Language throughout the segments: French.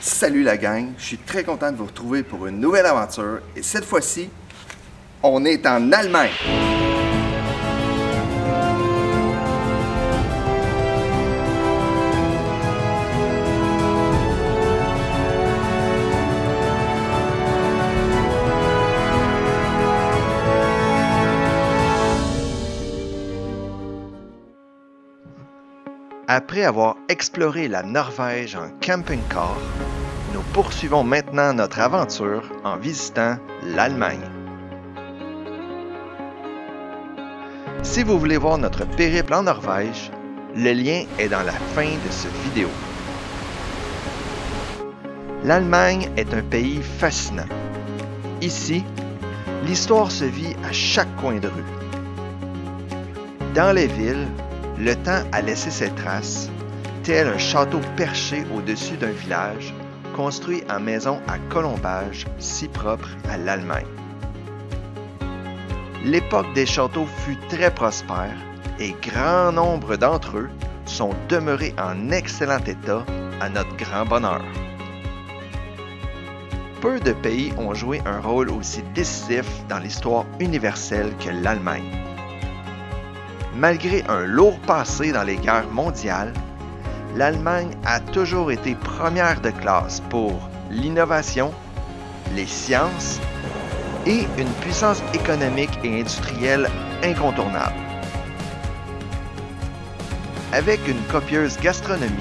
Salut la gang, je suis très content de vous retrouver pour une nouvelle aventure et cette fois-ci, on est en Allemagne. Après avoir exploré la Norvège en camping-car, nous poursuivons maintenant notre aventure en visitant l'Allemagne. Si vous voulez voir notre périple en Norvège, le lien est dans la fin de cette vidéo. L'Allemagne est un pays fascinant. Ici, l'histoire se vit à chaque coin de rue. Dans les villes, le temps a laissé ses traces, tel un château perché au-dessus d'un village, construit en maison à colombage, si propre à l'Allemagne. L'époque des châteaux fut très prospère et grand nombre d'entre eux sont demeurés en excellent état à notre grand bonheur. Peu de pays ont joué un rôle aussi décisif dans l'histoire universelle que l'Allemagne. Malgré un lourd passé dans les guerres mondiales, l'Allemagne a toujours été première de classe pour l'innovation, les sciences et une puissance économique et industrielle incontournable. Avec une copieuse gastronomie,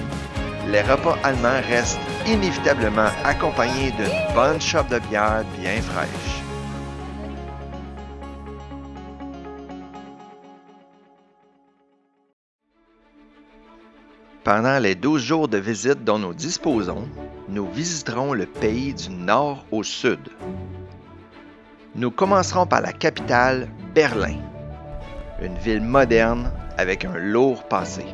les repas allemands restent inévitablement accompagnés d'une bonne chope de bière bien fraîche. Pendant les 12 jours de visite dont nous disposons, nous visiterons le pays du nord au sud. Nous commencerons par la capitale, Berlin, une ville moderne avec un lourd passé.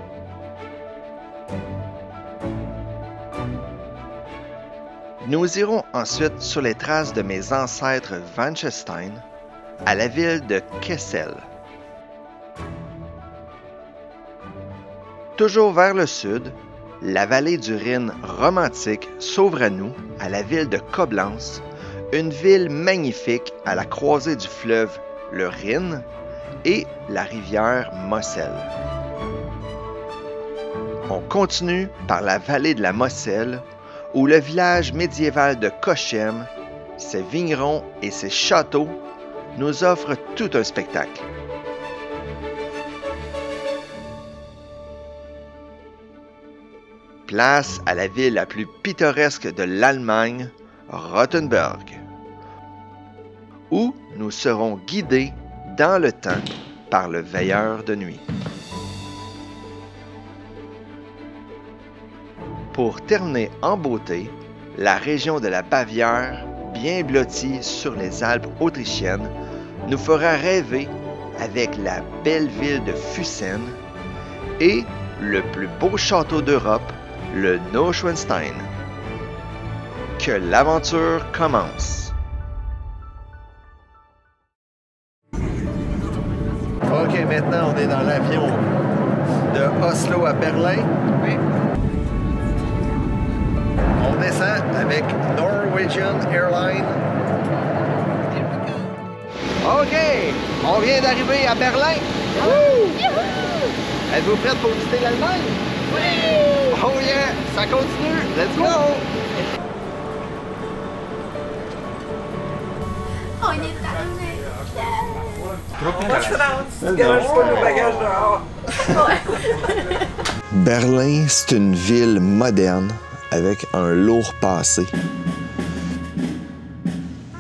Nous irons ensuite sur les traces de mes ancêtres Wanstein à la ville de Kessel. Toujours vers le sud, la vallée du Rhin romantique s'ouvre à nous, à la ville de Koblenz, une ville magnifique à la croisée du fleuve le Rhin et la rivière Moselle. On continue par la vallée de la Moselle, où le village médiéval de Cochem, ses vignerons et ses châteaux nous offrent tout un spectacle. Place à la ville la plus pittoresque de l'Allemagne, Rothenburg, où nous serons guidés dans le temps par le veilleur de nuit. Pour terminer en beauté, la région de la Bavière, bien blottie sur les Alpes autrichiennes, nous fera rêver avec la belle ville de Füssen et le plus beau château d'Europe, le Neuschwanstein. Que l'aventure commence! Ok, maintenant on est dans l'avion de Oslo à Berlin. Oui. On descend avec Norwegian Airlines. Ok, on vient d'arriver à Berlin. Êtes-vous prête pour visiter l'Allemagne? Oui! Oh yeah! Ça continue! Let's go! On est arrivé! Berlin, c'est une ville moderne avec un lourd passé.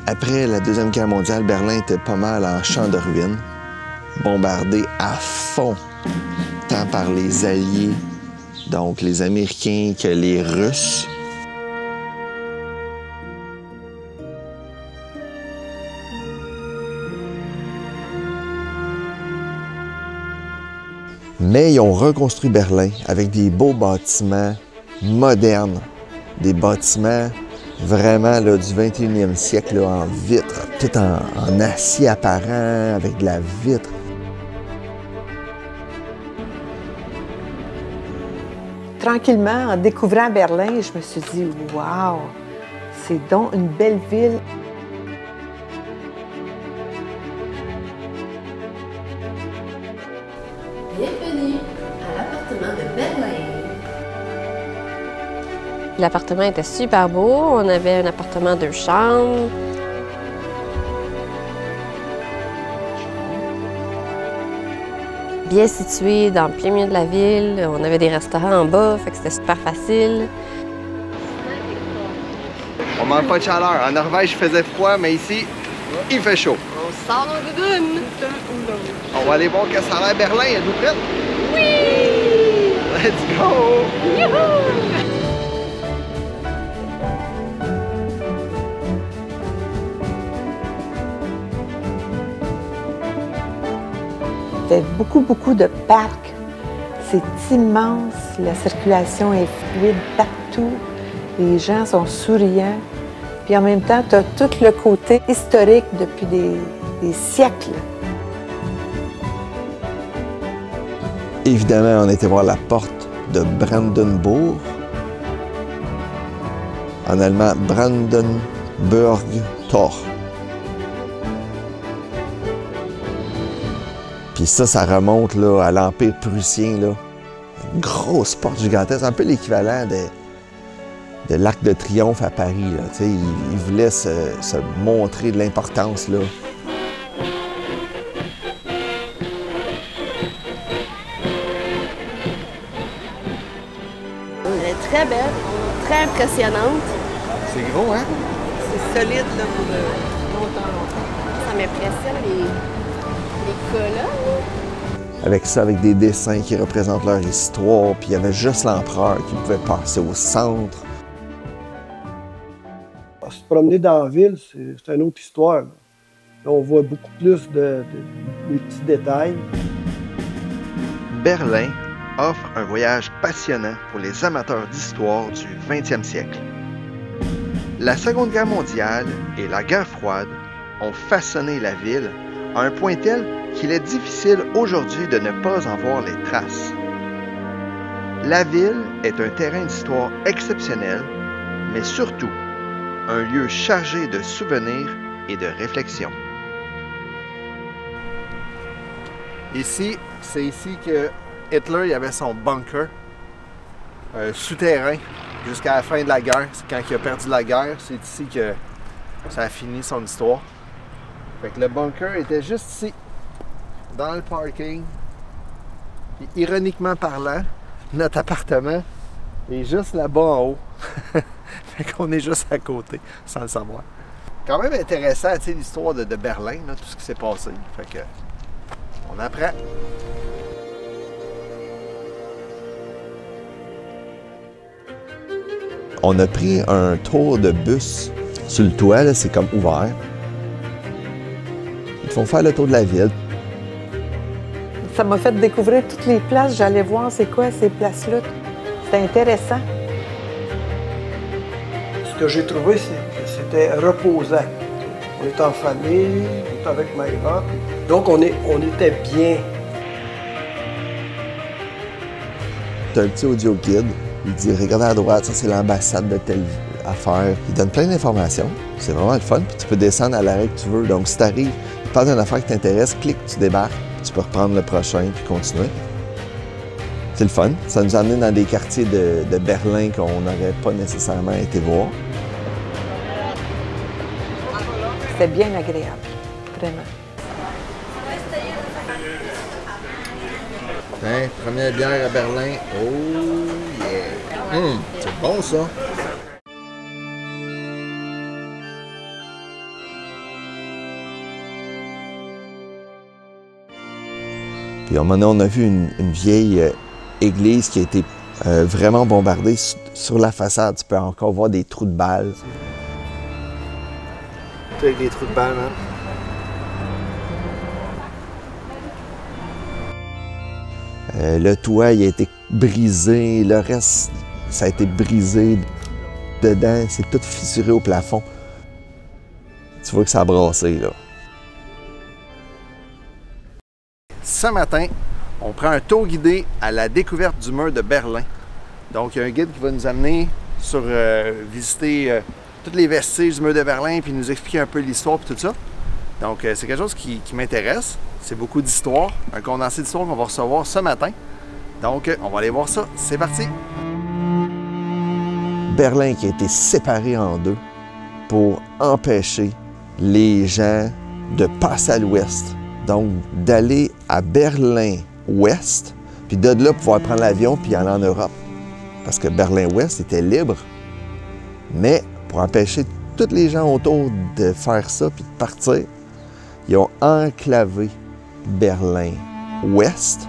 Après la Deuxième Guerre mondiale, Berlin était pas mal en champ de ruines, bombardé à fond, tant par les Alliés, donc les Américains, que les Russes. Mais ils ont reconstruit Berlin avec des beaux bâtiments modernes, des bâtiments vraiment là, du 21e siècle là, en vitre, tout en acier apparent, avec de la vitre. tranquillement, en découvrant Berlin, je me suis dit « Wow! C'est donc une belle ville! » Bienvenue à l'appartement de Berlin. L'appartement était super beau. On avait un appartement 2 chambres. Bien situé dans le plein milieu de la ville. On avait des restaurants en bas, fait que c'était super facile. On manque pas de chaleur. En Norvège, il faisait froid, mais ici, il fait chaud. On sort nos doudounes! On va aller voir que ça a l'air Berlin. Êtes-vous prête? Oui! Let's go! Youhou! Il y a beaucoup de parcs. C'est immense. La circulation est fluide partout. Les gens sont souriants. Puis en même temps, tu as tout le côté historique depuis des siècles. Évidemment, on était voir la porte de Brandenburg. En allemand, Brandenburg Tor. Puis ça remonte là, à l'Empire prussien. Là. Une grosse porte gigantesque, un peu l'équivalent de l'Arc de Triomphe à Paris. Là. Il voulait se montrer de l'importance. Là. Elle est très belle, très impressionnante. C'est gros, hein? C'est solide là, pour longtemps. Ça m'impressionne les colonnes. Avec ça, avec des dessins qui représentent leur histoire, puis il y avait juste l'empereur qui pouvait passer au centre. Se promener dans la ville, c'est une autre histoire. Là, on voit beaucoup plus des petits détails. Berlin offre un voyage passionnant pour les amateurs d'histoire du 20e siècle. La Seconde Guerre mondiale et la guerre froide ont façonné la ville à un point tel qu'il est difficile aujourd'hui de ne pas en voir les traces. La ville est un terrain d'histoire exceptionnel, mais surtout un lieu chargé de souvenirs et de réflexions. Ici, c'est ici que Hitler il avait son bunker souterrain jusqu'à la fin de la guerre. C'est quand il a perdu la guerre, c'est ici que ça a fini son histoire. Fait que le bunker était juste ici, dans le parking. Puis, ironiquement parlant, notre appartement est juste là-bas en haut. Fait qu'on est juste à côté, sans le savoir. Quand même intéressant, tu sais, l'histoire de Berlin, là, tout ce qui s'est passé. Fait que, on apprend. On a pris un tour de bus sur le toit, c'est comme ouvert. Ils te font faire le tour de la ville. Ça m'a fait découvrir toutes les places. J'allais voir c'est quoi ces places-là. C'était intéressant. Ce que j'ai trouvé, c'est que c'était reposant. On est en famille, on est avec Maïra. Donc, on était bien. T'as un petit audio guide. Il dit, regarde à droite, ça c'est l'ambassade de telle affaire. Il donne plein d'informations. C'est vraiment le fun. Puis tu peux descendre à l'arrêt que tu veux. Donc si tu arrives, il parle d'une affaire qui t'intéresse, clique, tu débarques. Tu peux reprendre le prochain puis continuer. C'est le fun. Ça nous a amené dans des quartiers de Berlin qu'on n'aurait pas nécessairement été voir. C'était bien agréable, vraiment. Hein, première bière à Berlin. Oh yeah! C'est bon ça! Puis à un moment donné, on a vu une vieille église qui a été vraiment bombardée. Sur la façade, tu peux encore voir des trous de balles. Tout avec des trous de balles, hein? Le toit il a été brisé, le reste, ça a été brisé. Dedans, c'est tout fissuré au plafond. Tu vois que ça a brassé, là. Ce matin, on prend un tour guidé à la découverte du mur de Berlin. Donc, il y a un guide qui va nous amener sur visiter tous les vestiges du mur de Berlin, puis nous expliquer un peu l'histoire et tout ça. Donc, c'est quelque chose qui m'intéresse. C'est beaucoup d'histoire, un condensé d'histoire qu'on va recevoir ce matin. Donc, on va aller voir ça. C'est parti! Berlin qui a été séparé en deux pour empêcher les gens de passer à l'ouest. Donc, d'aller à Berlin-Ouest, puis de là pouvoir prendre l'avion puis aller en Europe. Parce que Berlin-Ouest était libre, mais pour empêcher tous les gens autour de faire ça puis de partir, ils ont enclavé Berlin-Ouest,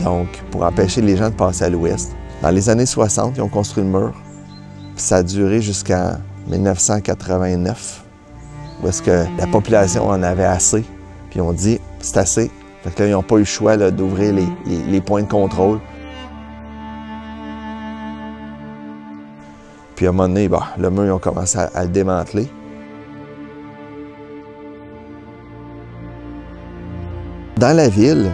donc pour empêcher les gens de passer à l'ouest. Dans les années 60, ils ont construit le mur, puis ça a duré jusqu'en 1989, où est-ce que la population en avait assez, puis on dit c'est assez. Fait que là, ils n'ont pas eu le choix d'ouvrir les points de contrôle. Puis à un moment donné, le mur, ils ont commencé à le démanteler. Dans la ville,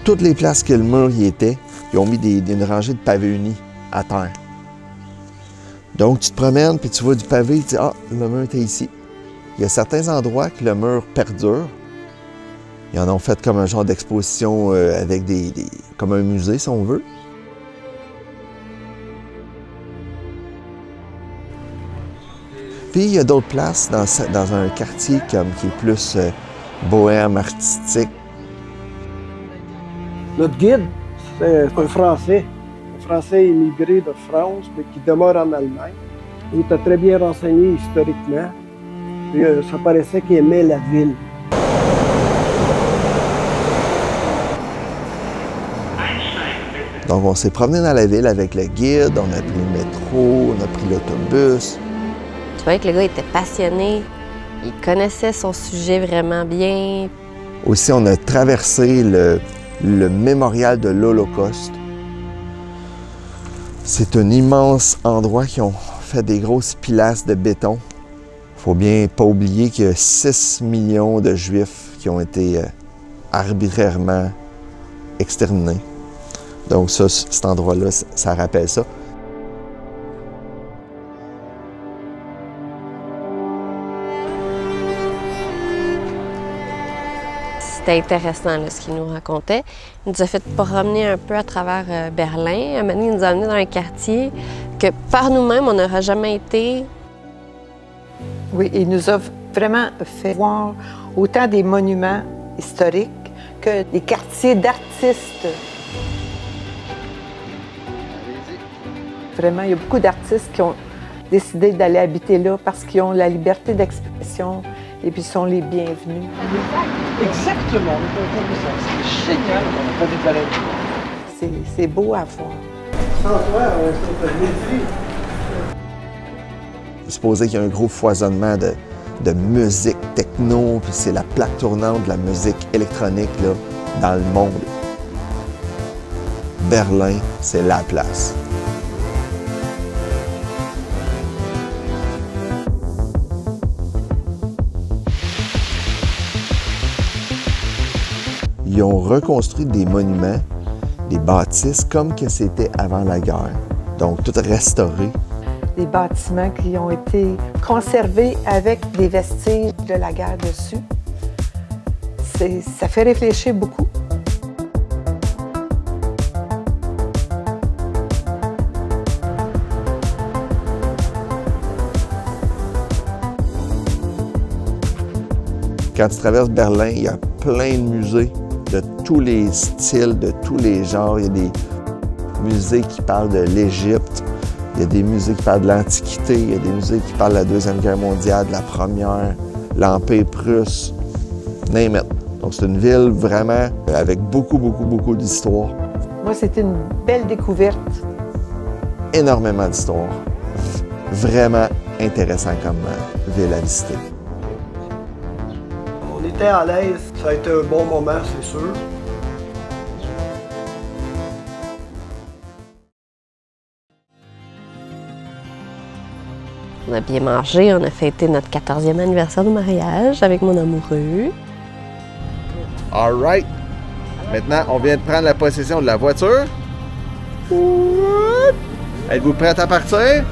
toutes les places que le mur y était, ils ont mis une rangée de pavés unis à terre. Donc, tu te promènes, puis tu vois du pavé, tu dis « Ah, le mur était ici ». Il y a certains endroits que le mur perdure. Ils en ont fait comme un genre d'exposition avec comme un musée, si on veut. Puis, il y a d'autres places dans un quartier qui est plus bohème, artistique. Notre guide, c'est un Français immigré de France, mais qui demeure en Allemagne. Il était très bien renseigné historiquement. Puis, ça paraissait qu'il aimait la ville. Donc, on s'est promené dans la ville avec le guide, on a pris le métro, on a pris l'autobus. Tu voyais que le gars était passionné, il connaissait son sujet vraiment bien. Aussi, on a traversé le mémorial de l'Holocauste. C'est un immense endroit qui ont fait des grosses pilastres de béton. Faut bien pas oublier qu'il y a 6 millions de Juifs qui ont été arbitrairement exterminés. Donc ça, cet endroit-là, ça rappelle ça. C'était intéressant là, ce qu'il nous racontait. Il nous a fait promener un peu à travers Berlin. À un moment donné, il nous a amenés dans un quartier que par nous-mêmes, on n'aurait jamais été. Oui, il nous a vraiment fait voir autant des monuments historiques que des quartiers d'artistes. Vraiment, il y a beaucoup d'artistes qui ont décidé d'aller habiter là parce qu'ils ont la liberté d'expression et puis sont les bienvenus. Exactement, c'est génial, on a pas des baleines. C'est beau à voir. Sans toi, on serait pas Il se posait qu'il y a un gros foisonnement de musique techno, puis c'est la plaque tournante de la musique électronique là, dans le monde. Berlin, c'est la place. Ils ont reconstruit des monuments, des bâtisses comme que c'était avant la guerre. Donc, tout restauré. Des bâtiments qui ont été conservés avec des vestiges de la guerre dessus. Ça fait réfléchir beaucoup. Quand tu traverses Berlin, il y a plein de musées de tous les styles, de tous les genres. Il y a des musées qui parlent de l'Égypte, il y a des musées qui parlent de l'Antiquité, il y a des musées qui parlent de la Deuxième Guerre mondiale, de la Première, l'Empire prusse, name it. Donc c'est une ville vraiment avec beaucoup d'histoire. Moi, c'était une belle découverte. Énormément d'histoire. Vraiment intéressant comme ville à visiter. On était à l'aise, ça a été un bon moment, c'est sûr. On a bien mangé, on a fêté notre 14e anniversaire de mariage avec mon amoureux. All right. Maintenant, on vient de prendre la possession de la voiture. Êtes-vous prête à partir?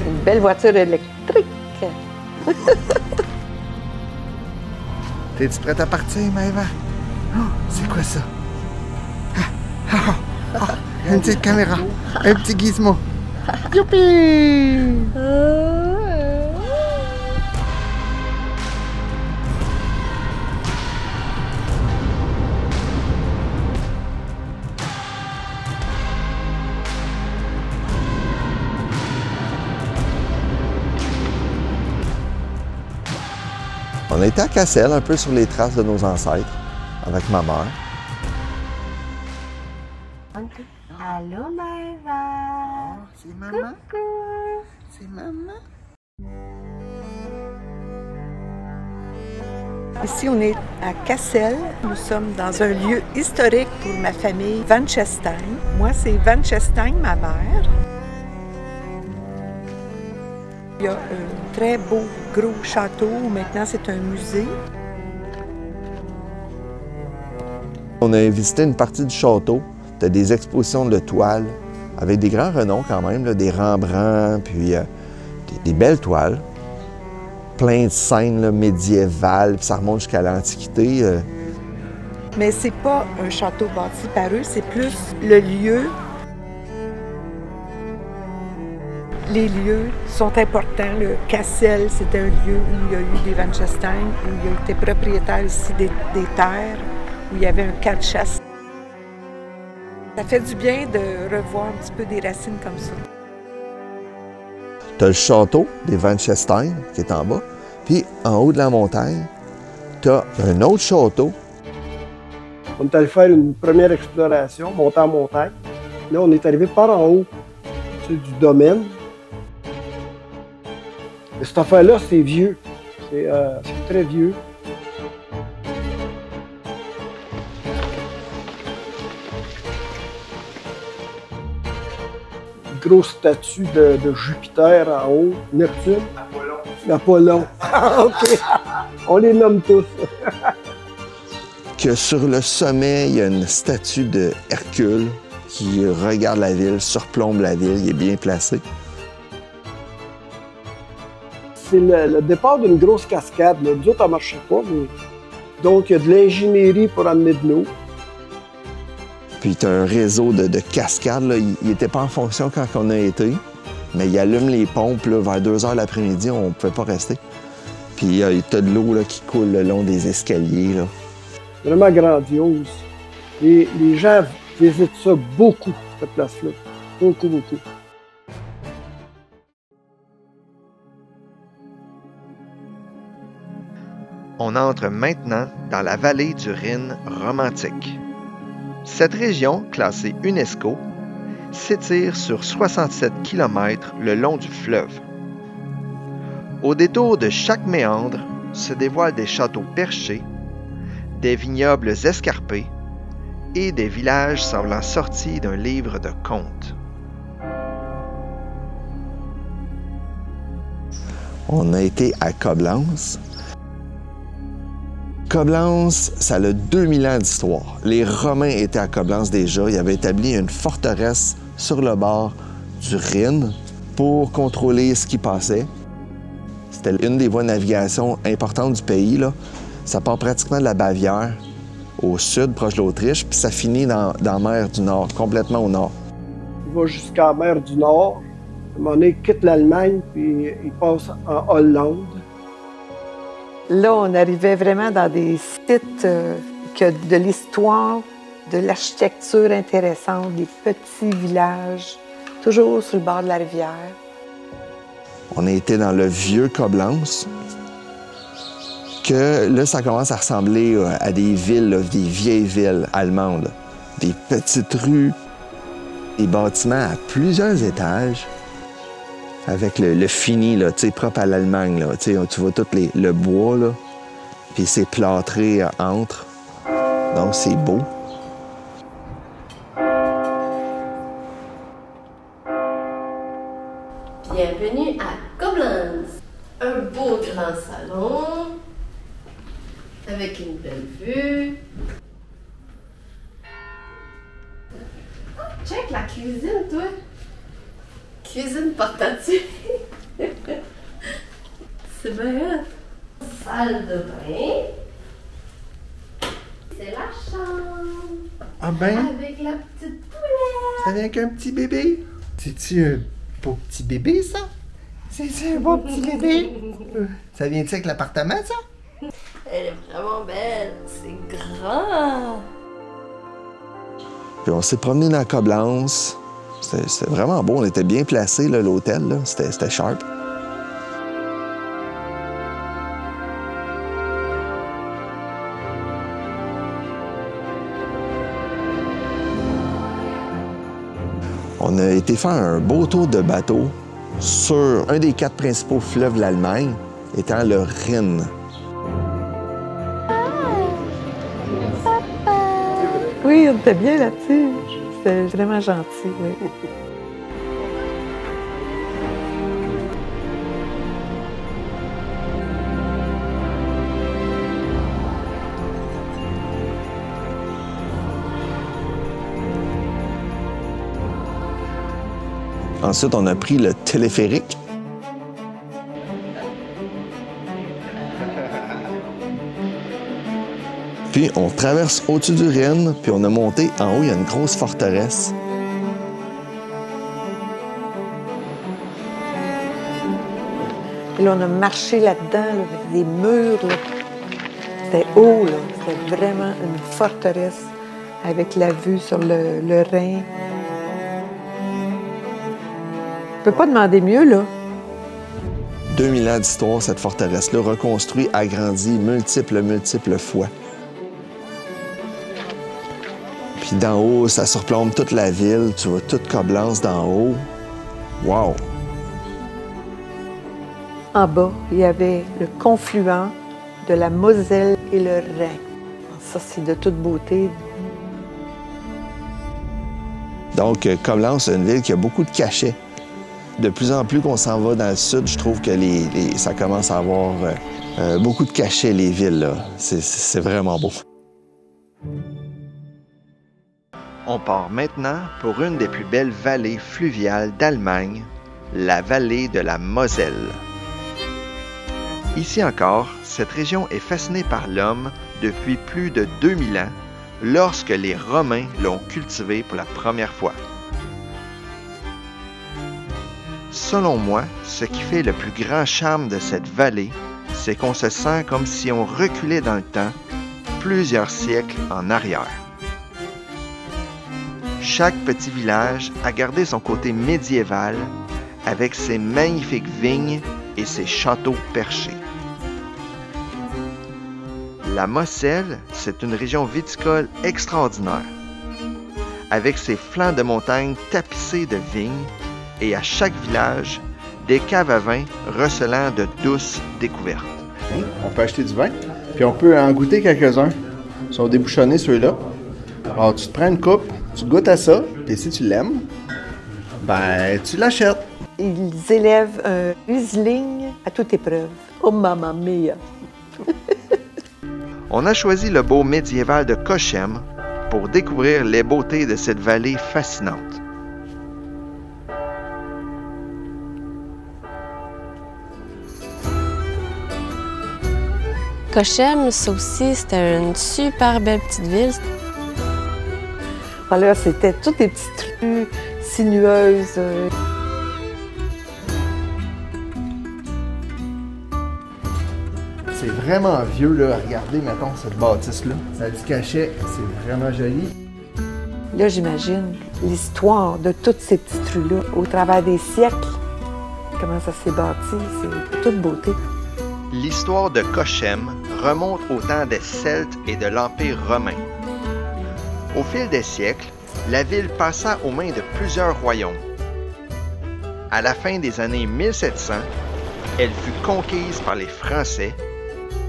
Une belle voiture électrique. T'es-tu prête à partir, Maëva? Oh, c'est quoi ça? Une petite caméra, un petit gizmo. Youpi! On était à Cassel, un peu sur les traces de nos ancêtres, avec ma mère. Allô, Maëva. C'est maman? Coucou. C'est maman? Ici, on est à Cassel. Nous sommes dans un lieu historique pour ma famille, Van Chestein. Moi, c'est Van Chestein, ma mère. Il y a un très beau, gros château. Maintenant, c'est un musée. On a visité une partie du château. Tu as des expositions de toiles avec des grands renoms quand même, là, des Rembrandt, puis des belles toiles. Plein de scènes là, médiévales, puis ça remonte jusqu'à l'Antiquité. Mais c'est pas un château bâti par eux, c'est plus le lieu. Les lieux sont importants. Le Cassel, c'était un lieu où il y a eu des Van Chestein, où il a été propriétaire ici des terres, où il y avait un camp de chasse. Ça fait du bien de revoir un petit peu des racines comme ça. Tu as le château des Van Chestein qui est en bas, puis en haut de la montagne, tu as un autre château. On est allé faire une première exploration, monter en montagne. Là, on est arrivé par en haut du domaine. Et cette affaire-là, c'est vieux. C'est très vieux. Grosse statue de Jupiter en haut, Neptune. Apollon. OK. On les nomme tous. Que sur le sommet, il y a une statue de Hercule qui regarde la ville, surplombe la ville, il est bien placé. C'est le départ d'une grosse cascade. Là. Nous autres, ça ne marchait pas, mais... Donc, il y a de l'ingénierie pour amener de l'eau. Puis tu as un réseau de cascades. Là. Il n'était pas en fonction quand on a été, mais il allume les pompes là, vers 2 h l'après-midi, on ne pouvait pas rester. Puis tu as de l'eau qui coule le long des escaliers. Là. Vraiment grandiose. Les gens visitent ça beaucoup, cette place-là. Beaucoup, beaucoup. On entre maintenant dans la vallée du Rhin romantique. Cette région, classée UNESCO, s'étire sur 67 km le long du fleuve. Au détour de chaque méandre se dévoilent des châteaux perchés, des vignobles escarpés et des villages semblant sortis d'un livre de contes. On a été à Coblence. Coblence, ça a 2000 ans d'histoire. Les Romains étaient à Coblence déjà. Ils avaient établi une forteresse sur le bord du Rhin pour contrôler ce qui passait. C'était une des voies de navigation importantes du pays. Là. Ça part pratiquement de la Bavière au sud, proche de l'Autriche, puis ça finit dans la mer du Nord, complètement au nord. Il va jusqu'à la mer du Nord. À un moment donné, il quitte l'Allemagne, puis il passe en Hollande. Là, on arrivait vraiment dans des sites qui ont de l'histoire, de l'architecture intéressante, des petits villages, toujours sur le bord de la rivière. On a été dans le vieux Coblence, que là, ça commence à ressembler à des villes, là, des vieilles villes allemandes. Des petites rues, des bâtiments à plusieurs étages, avec le fini, là, propre à l'Allemagne. Là, tu vois tout le bois, là, puis c'est plâtré entre. Donc, c'est beau. Bienvenue à Koblenz. Un beau grand salon avec une belle vue. Check la cuisine, toi. cuisine portative. C'est bien. Salle de bain. C'est la chambre. Ah ben? Avec la petite poulette. Ça vient avec un petit bébé? C'est-tu un beau petit bébé, ça? C'est un beau petit bébé? Ça vient-tu avec l'appartement, ça? Elle est vraiment belle. C'est grand. Puis on s'est promené dans Coblence. C'était vraiment beau. On était bien placés, l'hôtel. C'était sharp. On a été faire un beau tour de bateau sur un des 4 principaux fleuves de l'Allemagne, étant le Rhin. Oui, on était bien là-dessus. C'était vraiment gentil, oui. Ensuite, on a pris le téléphérique. Puis, on traverse au-dessus du Rhin, puis on a monté en haut, il y a une grosse forteresse. Et là, on a marché là-dedans, là, avec des murs. Là. C'était haut, là. C'était vraiment une forteresse avec la vue sur le Rhin. On peut pas demander mieux, là. 2000 ans d'histoire, cette forteresse-là, reconstruite, agrandie multiples fois. Puis d'en haut, ça surplombe toute la ville. Tu vois toute Coblence d'en haut. Wow! En bas, il y avait le confluent de la Moselle et le Rhin. Ça, c'est de toute beauté. Donc, Coblence, c'est une ville qui a beaucoup de cachets. De plus en plus qu'on s'en va dans le sud, je trouve que ça commence à avoir beaucoup de cachets, les villes, là. C'est vraiment beau. On part maintenant pour une des plus belles vallées fluviales d'Allemagne, la vallée de la Moselle. Ici encore, cette région est fascinée par l'homme depuis plus de 2000 ans, lorsque les Romains l'ont cultivée pour la première fois. Selon moi, ce qui fait le plus grand charme de cette vallée, c'est qu'on se sent comme si on reculait dans le temps, plusieurs siècles en arrière. Chaque petit village a gardé son côté médiéval avec ses magnifiques vignes et ses châteaux perchés. La Moselle, c'est une région viticole extraordinaire, avec ses flancs de montagne tapissés de vignes et à chaque village, des caves à vin recelant de douces découvertes. On peut acheter du vin, puis on peut en goûter quelques-uns. Ils sont débouchonnés, ceux-là. Alors, tu te prends une coupe, tu goûtes à ça, et si tu l'aimes, ben, tu l'achètes. Ils élèvent un Riesling à toute épreuve. Oh, mamma mia! On a choisi le beau médiéval de Cochem pour découvrir les beautés de cette vallée fascinante. Cochem, ça aussi, c'était une super belle petite ville. Alors, c'était toutes des petites rues sinueuses. C'est vraiment vieux, là. Regardez, mettons, cette bâtisse-là. Ça a du cachet, c'est vraiment joli. Là, j'imagine l'histoire de toutes ces petites rues-là au travers des siècles. Comment ça s'est bâti, c'est toute beauté. L'histoire de Cochem remonte au temps des Celtes et de l'Empire romain. Au fil des siècles, la ville passa aux mains de plusieurs royaumes. À la fin des années 1700, elle fut conquise par les Français,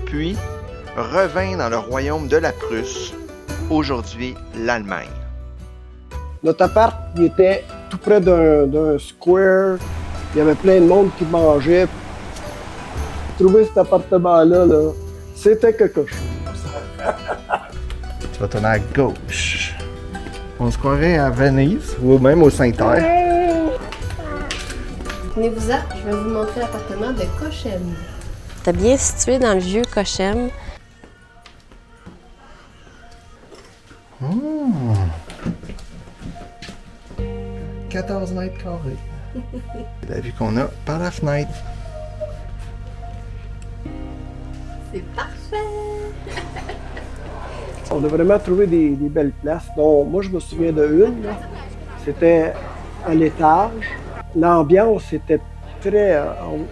puis revint dans le royaume de la Prusse, aujourd'hui l'Allemagne. Notre appart, il était tout près d'un square. Il y avait plein de monde qui mangeait. Trouver cet appartement-là, là, c'était quelque chose. Tu vas tourner à gauche. On se croirait à Venise ou même au Saint-Terre. Tenez-vous-en, je vais vous montrer l'appartement de Cochem. T'es bien situé dans le vieux Cochem. 14 mètres carrés. La vue qu'on a par la fenêtre. C'est parfait! On a vraiment trouvé des belles places. Donc, moi, je me souviens de une. Là. C'était à l'étage. L'ambiance était très,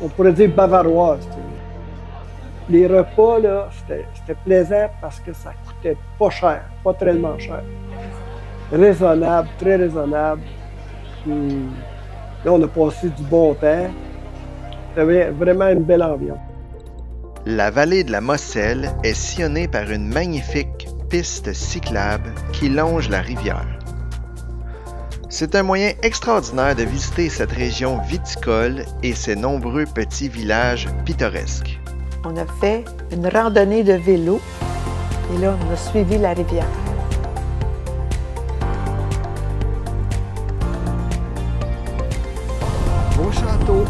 on pourrait dire bavaroise. Les repas, là, c'était plaisant parce que ça coûtait pas cher, pas tellement cher. Raisonnable, très raisonnable. Puis, là, on a passé du bon temps. C'était vraiment une belle ambiance. La vallée de la Moselle est sillonnée par une magnifique piste cyclable qui longe la rivière. C'est un moyen extraordinaire de visiter cette région viticole et ses nombreux petits villages pittoresques. On a fait une randonnée de vélo et là, on a suivi la rivière. Beau château.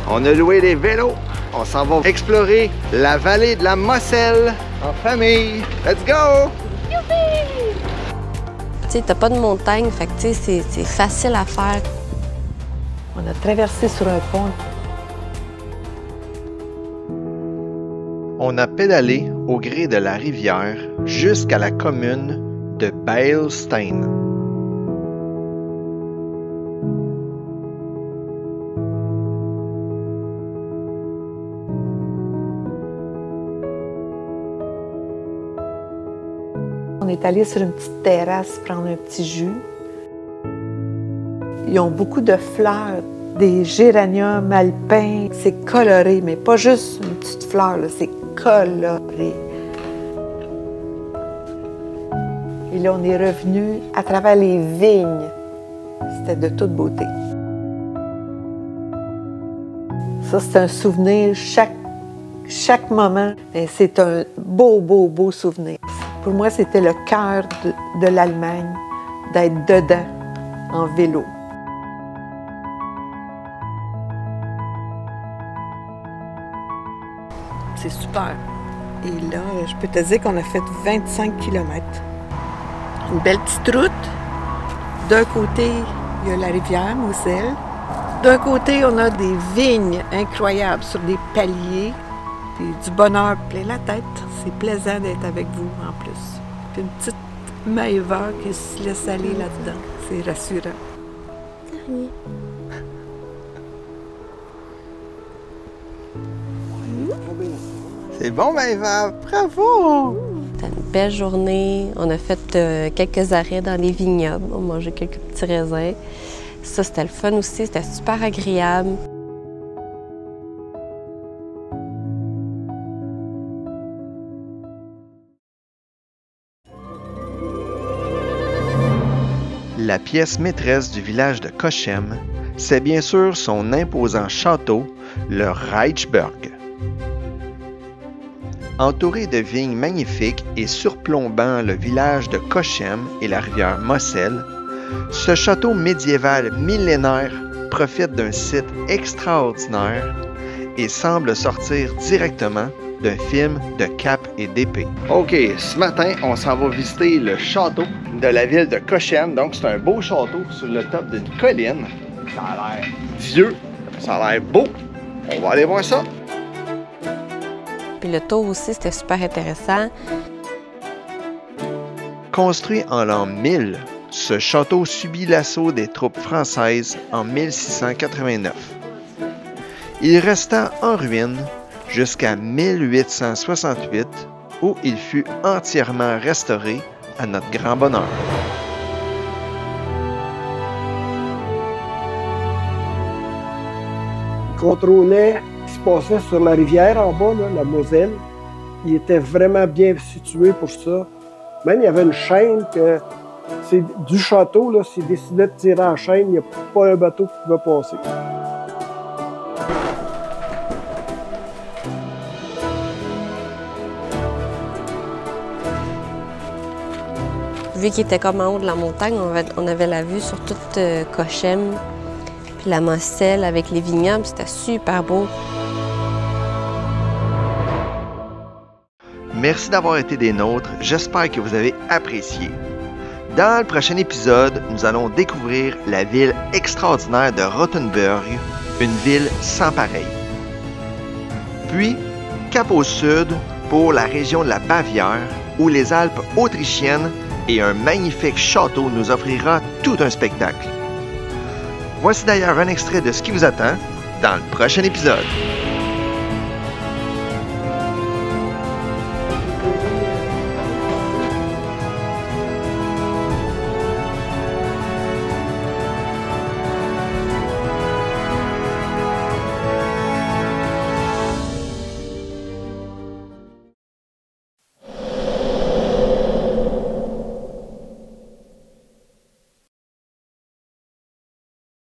On a loué des vélos. On s'en va explorer la vallée de la Moselle en famille. Let's go! Tu sais, t'as pas de montagne, fait que tu sais, c'est facile à faire. On a traversé sur un pont. On a pédalé au gré de la rivière jusqu'à la commune de Beilstein. On est allé sur une petite terrasse prendre un petit jus. Ils ont beaucoup de fleurs, des géraniums alpins. C'est coloré, mais pas juste une petite fleur, c'est coloré. Et là, on est revenu à travers les vignes. C'était de toute beauté. Ça, c'est un souvenir, chaque moment. C'est un beau souvenir. Pour moi, c'était le cœur de l'Allemagne, d'être dedans, en vélo. C'est super. Et là, je peux te dire qu'on a fait 25 km. Une belle petite route. D'un côté, il y a la rivière Moselle. D'un côté, on a des vignes incroyables sur des paliers. Puis du bonheur plein la tête. C'est plaisant d'être avec vous en plus. Puis une petite Maëva qui se laisse aller là-dedans. C'est rassurant. C'est bon, Maëva! Bravo! C'était une belle journée. On a fait quelques arrêts dans les vignobles. On mangeait quelques petits raisins. Ça, c'était le fun aussi. C'était super agréable. La pièce maîtresse du village de Cochem, c'est bien sûr son imposant château, le Reichsburg. Entouré de vignes magnifiques et surplombant le village de Cochem et la rivière Moselle, ce château médiéval millénaire profite d'un site extraordinaire et semble sortir directement d'un film de cap et d'épée. OK, ce matin, on s'en va visiter le château de la ville de Cochem. Donc, c'est un beau château sur le top d'une colline. Ça a l'air vieux, ça a l'air beau. On va aller voir ça. Puis le tour aussi, c'était super intéressant. Construit en l'an 1000, ce château subit l'assaut des troupes françaises en 1689. Il resta en ruine jusqu'à 1868, où il fut entièrement restauré à notre grand bonheur. Il contrôlait ce qui se passait sur la rivière en bas, là, la Moselle. Il était vraiment bien situé pour ça. Même il y avait une chaîne que c'est du château, là, s'il décidait de tirer en chaîne, il n'y a pas un bateau qui pouvait passer. vu qu'il était comme en haut de la montagne, on avait la vue sur toute Cochem, puis la Moselle avec les vignobles, c'était super beau. Merci d'avoir été des nôtres, j'espère que vous avez apprécié. Dans le prochain épisode, nous allons découvrir la ville extraordinaire de Rothenburg, une ville sans pareil. Puis, cap au sud pour la région de la Bavière, où les Alpes autrichiennes et un magnifique château nous offrira tout un spectacle. Voici d'ailleurs un extrait de ce qui vous attend dans le prochain épisode.